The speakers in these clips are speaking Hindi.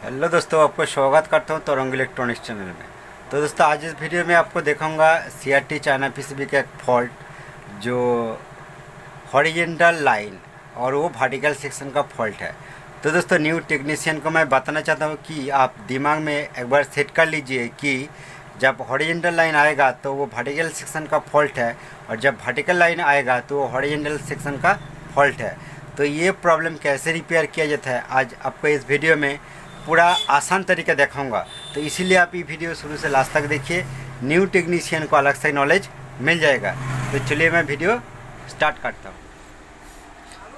हेलो दोस्तों, आपको स्वागत करता हूं तरंग इलेक्ट्रॉनिक्स चैनल में। तो दोस्तों, आज इस वीडियो में आपको दिखाऊंगा CRT चाइना पीसीबी का एक फॉल्ट जो हॉरिजेंटल लाइन और वो वर्टिकल सेक्शन का फॉल्ट है। तो दोस्तों, न्यू टेक्नीशियन को मैं बताना चाहता हूं कि आप दिमाग में एक बार सेट कर लीजिए कि जब हॉरिजेंटल लाइन आएगा तो वो वर्टिकल सेक्शन का फॉल्ट है, और जब वर्टिकल लाइन आएगा तो वो हॉरिजेंटल सेक्शन का फॉल्ट है। तो ये प्रॉब्लम कैसे रिपेयर किया जाता है, आज आपको इस वीडियो में पूरा आसान तरीका दिखाऊंगा। तो इसीलिए आप ये वीडियो शुरू से लास्ट तक देखिए, न्यू टेक्नीशियन को अलग से नॉलेज मिल जाएगा। तो चलिए मैं वीडियो स्टार्ट करता हूँ।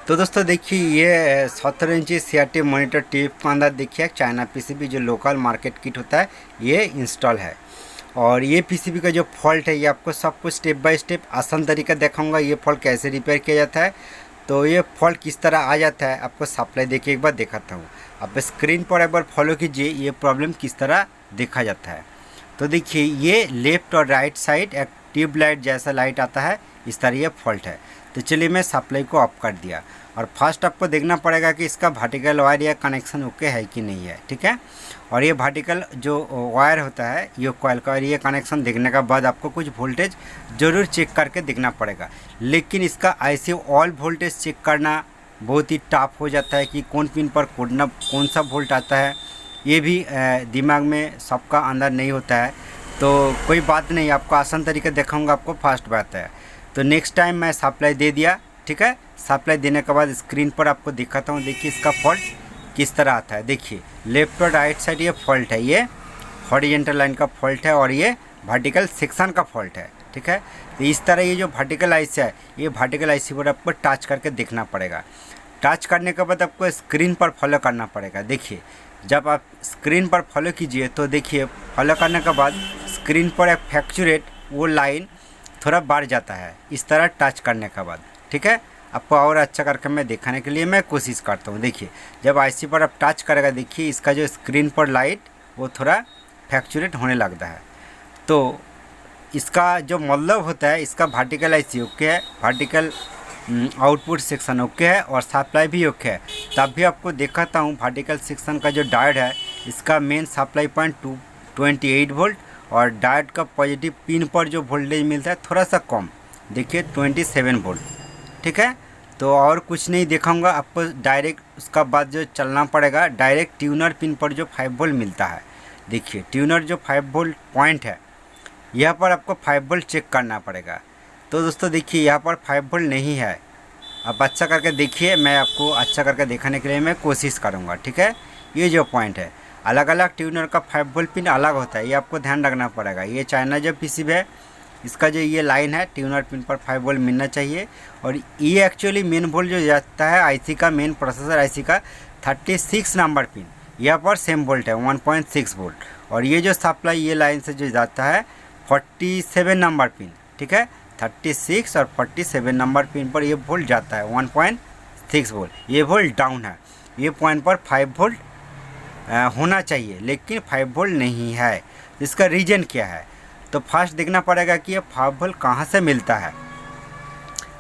तो दोस्तों देखिए, ये 17 इंची CRT मॉनिटर टिप के अंदर देखिए चाइना पीसीबी जो लोकल मार्केट किट होता है ये इंस्टॉल है। और ये पीसीबी का जो फॉल्ट है ये आपको सब कुछ स्टेप बाय स्टेप आसान तरीका दिखाऊंगा, ये फॉल्ट कैसे रिपेयर किया जाता है। तो ये फॉल्ट किस तरह आ जाता है आपको सप्लाई देखिए एक बार दिखाता हूँ। आप स्क्रीन पर एक बार फॉलो कीजिए ये प्रॉब्लम किस तरह देखा जाता है। तो देखिए, ये लेफ़्ट और राइट साइड एक ट्यूब लाइट जैसा लाइट आता है, इस तरह ये फॉल्ट है। तो चलिए मैं सप्लाई को ऑफ कर दिया, और फर्स्ट आपको देखना पड़ेगा कि इसका वर्टिकल वायर या कनेक्शन ओके है कि नहीं है, ठीक है। और ये वर्टिकल जो वायर होता है ये कॉइल का, और ये कनेक्शन देखने के बाद आपको कुछ वोल्टेज ज़रूर चेक करके देखना पड़ेगा। लेकिन इसका ऐसे ऑल वोल्टेज चेक करना बहुत ही टफ हो जाता है कि कौन पिन पर कौन सा वोल्ट आता है, ये भी दिमाग में सबका अंदर नहीं होता है। तो कोई बात नहीं, आपको आसान तरीका दिखाऊंगा, आपको फास्ट बात है। तो नेक्स्ट टाइम मैं सप्लाई दे दिया, ठीक है। सप्लाई देने के बाद स्क्रीन पर आपको दिखाता हूँ, देखिए इसका फॉल्ट किस तरह आता है। देखिए लेफ्ट और राइट साइड ये फॉल्ट है, ये हॉरिजेंटल लाइन का फॉल्ट है और ये वर्टिकल सेक्शन का फॉल्ट है, ठीक है। तो इस तरह ये जो वर्टिकल आईसी है ये वर्टिकल आईसी पर आपको टच करके देखना पड़ेगा। टच करने के बाद आपको स्क्रीन पर फॉलो करना पड़ेगा। देखिए जब आप स्क्रीन पर फॉलो कीजिए तो देखिए फॉलो करने के बाद स्क्रीन पर एक फ्लैक्चुएट वो लाइन थोड़ा बढ़ जाता है इस तरह टच करने के बाद, ठीक है। आपको और अच्छा करके मैं दिखाने के लिए मैं कोशिश करता हूँ। देखिए जब आईसी पर आप टच करेगा, देखिए इसका जो स्क्रीन पर लाइट वो थोड़ा फ्लैक्चुएट होने लगता है। तो इसका जो मतलब होता है, इसका वर्टिकल आईसी ओके है, वर्टिकल आउटपुट सेक्शन ओके है और सप्लाई भी ओके है। तब भी आपको दिखाता हूँ वर्टिकल सेक्शन का जो डायोड है इसका मेन सप्लाई पॉइंट 28 वोल्ट, और डायोड का पॉजिटिव पिन पर जो वोल्टेज मिलता है थोड़ा सा कम, देखिए 27 वोल्ट, ठीक है। तो और कुछ नहीं दिखाऊंगा आपको, डायरेक्ट उसका बाद जो चलना पड़ेगा डायरेक्ट ट्यूनर पिन पर जो 5 वोल्ट मिलता है। देखिए ट्यूनर जो 5 वोल्ट पॉइंट है यहाँ पर आपको 5 वोल्ट चेक करना पड़ेगा। तो दोस्तों देखिए यहाँ पर 5 वोल्ट नहीं है, आप अच्छा करके देखिए, मैं आपको अच्छा करके दिखाने के लिए मैं कोशिश करूँगा, ठीक है। ये जो पॉइंट है अलग अलग ट्यूनर का 5 वोल्ट पिन अलग होता है, ये आपको ध्यान रखना पड़ेगा। ये चाइना जो पीसीबी है इसका जो ये लाइन है ट्यूनर पिन पर 5 वोल्ट मिलना चाहिए, और ये एक्चुअली मेन वोल्ट जो जाता है आईसी का, मेन प्रोसेसर आईसी का 36 नंबर पिन यहाँ पर सेम वोल्ट है 1.6 वोल्ट, और ये जो सप्लाई ये लाइन से जो जाता है 47 नंबर पिन, ठीक है। 36 और 47 नंबर पिन पर ये वोल्ट जाता है 1.6 वोल्ट, ये वोल्ट डाउन है। ये पॉइंट पर 5 वोल्ट होना चाहिए लेकिन 5 वोल्ट नहीं है। इसका रीज़न क्या है, तो फर्स्ट देखना पड़ेगा कि ये 5 वोल्ट कहाँ से मिलता है।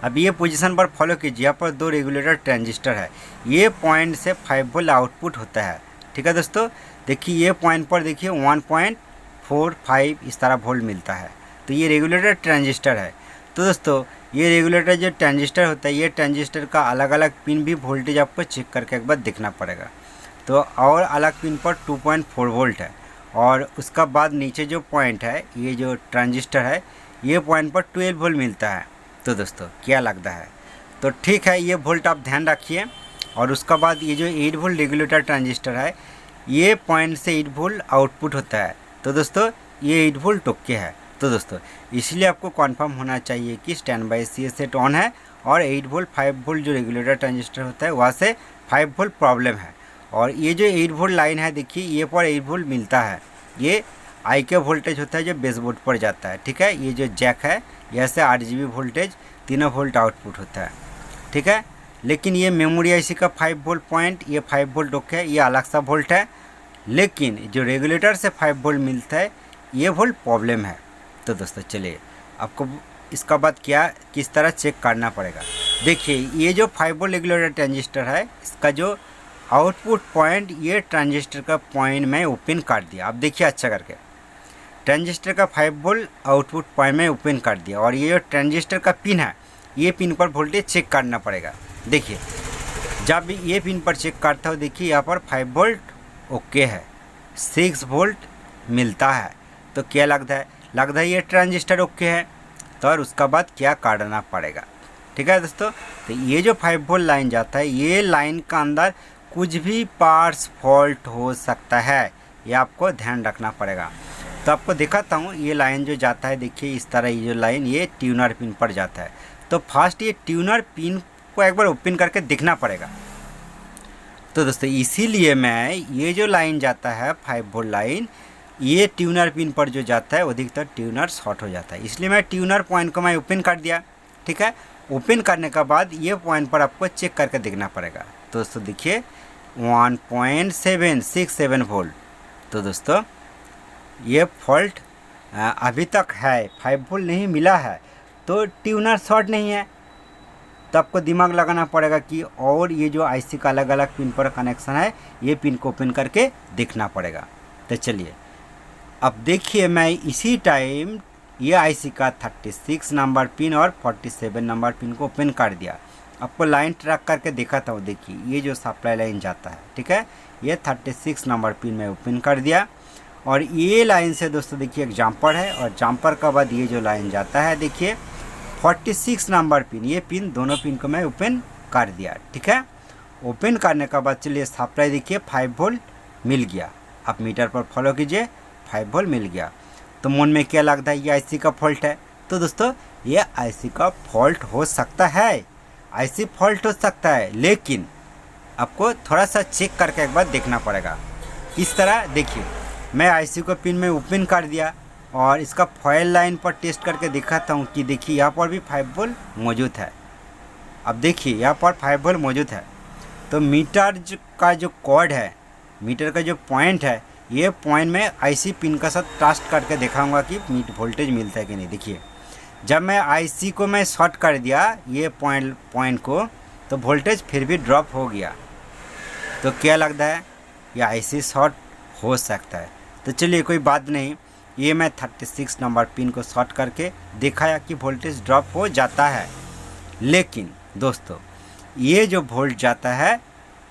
अब ये पोजीशन पर फॉलो कीजिए, यहाँ पर 2 रेगुलेटर ट्रांजिस्टर है, ये पॉइंट से 5 वोल्ट आउटपुट होता है, ठीक है दोस्तों। देखिए ये पॉइंट पर देखिए 1.45 इस तरह वोल्ट मिलता है, तो ये रेगुलेटर ट्रांजिस्टर है। तो दोस्तों ये रेगुलेटर जो ट्रांजिस्टर होता है ये ट्रांजिस्टर का अलग अलग पिन भी वोल्टेज आपको चेक करके एक बार देखना पड़ेगा। तो और अलग पिन पर 2.4 वोल्ट है, और उसका बाद नीचे जो पॉइंट है ये जो ट्रांजिस्टर है ये पॉइंट पर 12 वोल्ट मिलता है। तो दोस्तों क्या लगता है, तो ठीक है ये वोल्ट आप ध्यान रखिए। और उसका बाद ये जो 8 वोल्ट रेगुलेटर ट्रांजिस्टर है ये पॉइंट से 8 वोल्ट आउटपुट होता है। तो दोस्तों ये 8 वोल्ट ओके है। तो दोस्तों इसलिए आपको कंफर्म होना चाहिए कि स्टैंड बाय सी सेट ऑन है, और 8 वोल्ट 5 वोल्ट जो रेगुलेटर ट्रांजिस्टर होता है वहाँ से 5 वोल्ट प्रॉब्लम है। और ये जो 8 वोल्ट लाइन है देखिए ये पर 8 वोल्ट मिलता है, ये आई के वोल्टेज होता है जो बेसबोर्ड पर जाता है, ठीक है। ये जो जैक है यहाँ से 8 GB वोल्टेज 3 वोल्ट आउटपुट होता है, ठीक है। लेकिन ये मेमोरी आईसी का 5 वोल्ट पॉइंट ये 5 वोल्ट ओके है, ये अलग सा वोल्ट है, लेकिन जो रेगुलेटर से 5 वोल्ट मिलता है ये वोल्ट प्रॉब्लम है। तो दोस्तों चलिए आपको इसका बाद क्या किस तरह चेक करना पड़ेगा। देखिए ये जो 5 वोल्ट रेगुलेटर ट्रांजिस्टर है इसका जो आउटपुट पॉइंट, ये ट्रांजिस्टर का पॉइंट मैं ओपन कर दिया। अब देखिए अच्छा करके, ट्रांजिस्टर का 5 वोल्ट आउटपुट पॉइंट में ओपन कर दिया, और ये जो ट्रांजिस्टर का पिन है, ये पिन पर वोल्टेज चेक करना पड़ेगा। देखिए जब भी ये पिन पर चेक करता हूँ, देखिए यहाँ पर 5 वोल्ट ओके है, 6 वोल्ट मिलता है। तो क्या लगता है ये ट्रांजिस्टर ओके है। तो और उसका बाद क्या काटना पड़ेगा, ठीक है दोस्तों। तो ये जो 5 वोल्ट लाइन जाता है, ये लाइन का अंदर कुछ भी पार्ट्स फॉल्ट हो सकता है, ये आपको ध्यान रखना पड़ेगा। तो आपको दिखाता हूँ, ये लाइन जो जाता है, देखिए इस तरह ये जो लाइन ये ट्यूनर पिन पर जाता है। तो फर्स्ट ये ट्यूनर पिन को एक बार ओपन करके देखना पड़ेगा। तो दोस्तों इसीलिए मैं ये जो लाइन जाता है 5 वोल्ट लाइन, ये ट्यूनर पिन पर जो जाता है अधिकतर ट्यूनर शॉर्ट हो जाता है, इसलिए मैं ट्यूनर पॉइंट को मैं ओपन कर दिया, ठीक है। ओपन करने के बाद ये पॉइंट पर आपको चेक करके देखना पड़ेगा। तो दोस्तों देखिए 1.767 वोल्ट। तो दोस्तों ये फॉल्ट अभी तक है, 5 वोल्ट नहीं मिला है, तो ट्यूनर शॉर्ट नहीं है। तो आपको दिमाग लगाना पड़ेगा कि और ये जो आईसी का अलग अलग पिन पर कनेक्शन है, ये पिन को ओपन करके देखना पड़ेगा। तो चलिए अब देखिए, मैं इसी टाइम ये आईसी का 36 नंबर पिन और 47 नंबर पिन को ओपन कर दिया। आपको लाइन ट्रैक करके दिखाता हूँ। देखिए ये जो सप्लाई लाइन जाता है, ठीक है, ये 36 नंबर पिन में ओपन कर दिया, और ये लाइन से दोस्तों देखिए एक जम्पर है, और जम्पर के बाद ये जो लाइन जाता है, देखिए 46 नंबर पिन, ये पिन दोनों पिन को मैं ओपन कर दिया, ठीक है। ओपन करने के बाद चलिए सप्लाई देखिए 5 वोल्ट मिल गया। आप मीटर पर फॉलो कीजिए, 5 वोल्ट मिल गया। तो मन में क्या लगता है, ये आईसी का फॉल्ट है। तो दोस्तों ये आईसी का फॉल्ट हो सकता है, आईसी फॉल्ट हो सकता है, लेकिन आपको थोड़ा सा चेक करके एक बार देखना पड़ेगा। इस तरह देखिए मैं आईसी को पिन में ओपन कर दिया, और इसका फॉयल लाइन पर टेस्ट करके दिखाता हूँ कि देखिए यहाँ पर भी 5 वोल्ट मौजूद है। अब देखिए यहाँ पर 5 वोल्ट मौजूद है। तो मीटर का जो कॉर्ड है, मीटर का जो पॉइंट है, ये पॉइंट में आईसी पिन का साथ टेस्ट करके दिखाऊंगा कि वोल्टेज मिलता है कि नहीं। देखिए जब मैं आईसी को मैं शॉर्ट कर दिया ये पॉइंट को, तो वोल्टेज फिर भी ड्रॉप हो गया। तो क्या लगता है, ये आईसी शॉर्ट हो सकता है। तो चलिए कोई बात नहीं, ये मैं 36 नंबर पिन को शॉर्ट करके दिखाया कि वोल्टेज ड्रॉप हो जाता है। लेकिन दोस्तों ये जो वोल्ट जाता है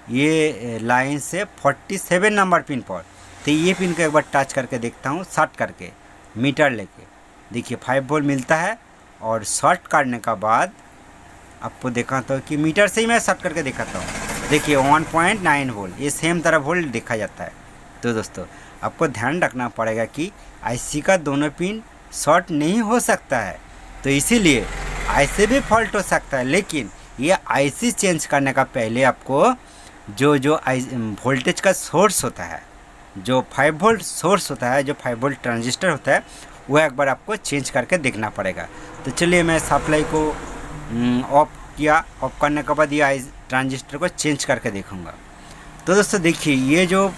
ये लाइन से 47 नंबर पिन पर, तो ये पिन को एक बार टच करके देखता हूँ शॉर्ट करके मीटर लेके। देखिए 5 वोल्ट मिलता है, और शॉर्ट करने का बाद आपको दिखाता हूँ कि मीटर से ही मैं शॉर्ट करके दिखाता हूँ। देखिए 1.9 वोल्ट, ये सेम तरह वोल्ट देखा जाता है। तो दोस्तों आपको ध्यान रखना पड़ेगा कि आईसी का दोनों पिन शॉर्ट नहीं हो सकता है, तो इसीलिए आईसी भी फॉल्ट हो सकता है। लेकिन ये आईसी चेंज करने का पहले आपको जो वोल्टेज का सोर्स होता है, जो 5 वोल्ट सोर्स होता है, जो 5 वोल्ट ट्रांजिस्टर होता है, वो एक बार आपको चेंज करके देखना पड़ेगा। तो चलिए मैं सप्लाई को ऑफ किया, ऑफ करने के बाद ये ट्रांजिस्टर को चेंज करके देखूँगा। तो दोस्तों देखिए ये जो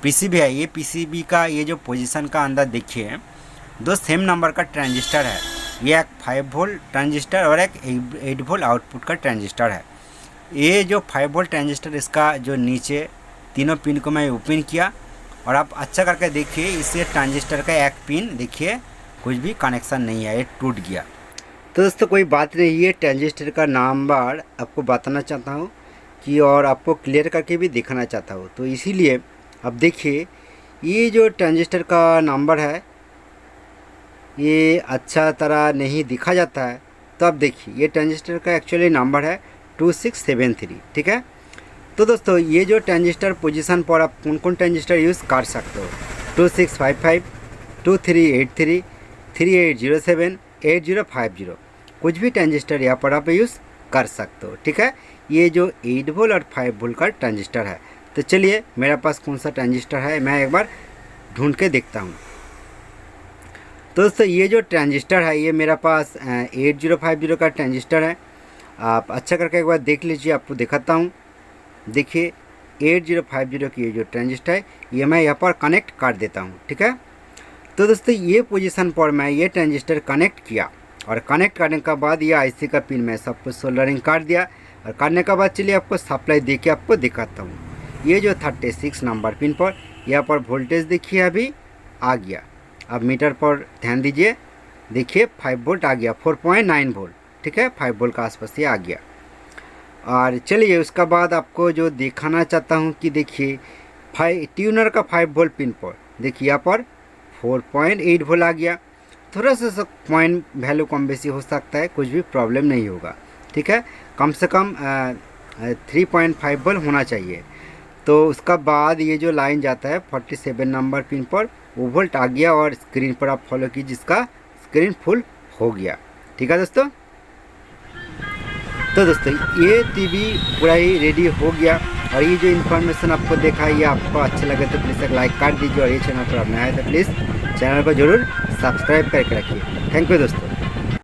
पीसीबी है, ये पीसीबी का ये जो पोजीशन का अंदर देखिए दो सेम नंबर का ट्रांजिस्टर है। ये एक 5 वोल्ट ट्रांजिस्टर और एक 8 वोल्ट आउटपुट का ट्रांजिस्टर है। ये जो 5 वोल्ट ट्रांजिस्टर, इसका जो नीचे तीनों पिन को मैं ओपन किया, और आप अच्छा करके देखिए इससे ट्रांजिस्टर का एक पिन देखिए कुछ भी कनेक्शन नहीं है, ये टूट गया। तो दोस्तों कोई बात नहीं, ये ट्रांजिस्टर का नंबर आपको बताना चाहता हूँ कि, और आपको क्लियर करके भी दिखाना चाहता हूँ। तो इसीलिए अब देखिए ये जो ट्रांजिस्टर का नंबर है ये अच्छा तरह नहीं दिखा जाता है। तो अब देखिए ये ट्रांजिस्टर का एक्चुअली नंबर है 2673, ठीक है। तो दोस्तों ये जो ट्रांजिस्टर पोजीशन पर आप कौन कौन ट्रांजिस्टर यूज़ कर सकते हो, 2655, 2383, 3807, 8050, कुछ भी ट्रांजिस्टर यहाँ पर आप यूज़ कर सकते हो, ठीक है। ये जो 8 वोल्ट और 5 वोल्ट का ट्रांजिस्टर है। तो चलिए मेरे पास कौन सा ट्रांजिस्टर है मैं एक बार ढूंढ के देखता हूँ। तो दोस्तों ये जो ट्रांजिस्टर है ये मेरा पास 8050 का ट्रांजिस्टर है। आप अच्छा करके एक बार देख लीजिए, आपको दिखाता हूँ। देखिए 8050 की ये जो ट्रांजिस्टर है ये मैं यहाँ पर कनेक्ट कर देता हूँ, ठीक है। तो दोस्तों ये पोजीशन पर मैं ये ट्रांजिस्टर कनेक्ट किया, और कनेक्ट करने के बाद ये आईसी का पिन मैं सब कुछ सोल्डरिंग कर दिया, और करने के बाद चलिए आपको सप्लाई दे के आपको दिखाता हूँ। ये जो 36 नंबर पिन पर यहाँ पर वोल्टेज देखिए अभी आ गया। अब मीटर पर ध्यान दीजिए, देखिए 5 वोल्ट आ गया, 4.9 वोल्ट, ठीक है, 5 वोल्ट का आसपास ये आ गया। और चलिए उसका बाद आपको जो दिखाना चाहता हूँ कि देखिए ट्यूनर का 5 वोल्ट पिन पर देखिए यहाँ पर 4.8 वोल्ट आ गया। थोड़ा सा पॉइंट वैल्यू कम बेसी हो सकता है, कुछ भी प्रॉब्लम नहीं होगा, ठीक है। कम से कम 3.5 वोल्ट होना चाहिए। तो उसका बाद ये जो लाइन जाता है 47 नंबर पिन पर, वो वोल्ट आ गया और स्क्रीन पर आप फॉलो कीजिए, जिसका स्क्रीन फुल हो गया, ठीक है दोस्तों। तो दोस्तों ये टीवी पूरा ही रेडी हो गया, और ये जो इन्फॉर्मेशन आपको देखा ये आपको अच्छा लगे तो प्लीज़ एक लाइक कर दीजिए, और ये चैनल पर आप नया है तो प्लीज़ चैनल को ज़रूर सब्सक्राइब करके रखिए। थैंक यू दोस्तों।